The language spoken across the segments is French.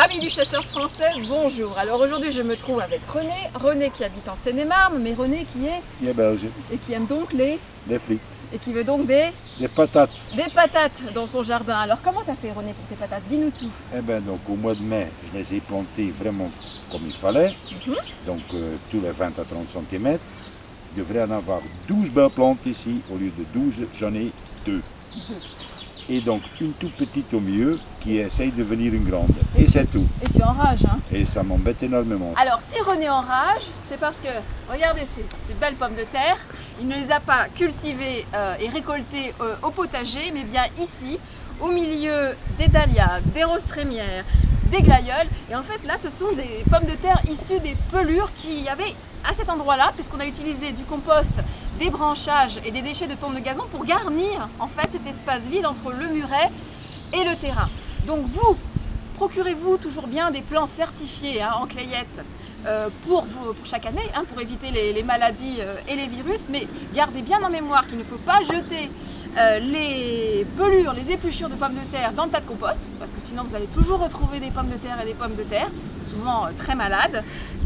Amis du chasseur français, bonjour. Alors aujourd'hui je me trouve avec René. René qui habite en Seine-et-Marne, mais René qui est belge. et qui aime donc les... Frites. Et qui veut donc des Patates. patates dans son jardin. Alors comment t'as fait René pour tes patates? Dis-nous tout. Donc au mois de mai, je les ai plantées vraiment comme il fallait. Donc tous les 20 à 30 cm. Je devrais en avoir 12 belles plantes ici. Au lieu de 12, j'en ai 2. Et donc une toute petite au milieu qui essaye de devenir une grande. Et c'est tout. Et tu enrages, hein? Et ça m'embête énormément. Alors si René enrage, c'est parce que, regardez ces belles pommes de terre, il ne les a pas cultivées et récoltées au potager, mais bien ici, au milieu des dahlias, des roses trémières, des glaïeuls. Et en fait là, ce sont des pommes de terre issues des pelures qu'il y avait à cet endroit-là, puisqu'on a utilisé du compost, des branchages et des déchets de tonte de gazon pour garnir en fait cet espace vide entre le muret et le terrain. Donc vous, procurez-vous toujours bien des plants certifiés en clayette pour chaque année, pour éviter les maladies et les virus, mais gardez bien en mémoire qu'il ne faut pas jeter les pelures, les épluchures de pommes de terre dans le tas de compost, parce que sinon vous allez toujours retrouver des pommes de terre et des pommes de terre, souvent très malades.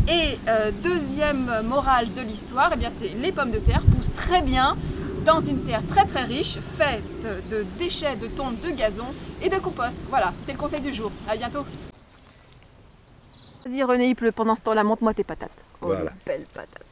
Et deuxième morale de l'histoire, eh bien c'est les pommes de terre poussent très bien dans une terre très très riche, faite de déchets de tonte de gazon et de compost. Voilà, c'était le conseil du jour. À bientôt. Vas-y René, il pleut. Pendant ce temps-là, montre-moi tes patates. Oh, voilà. Belles patates.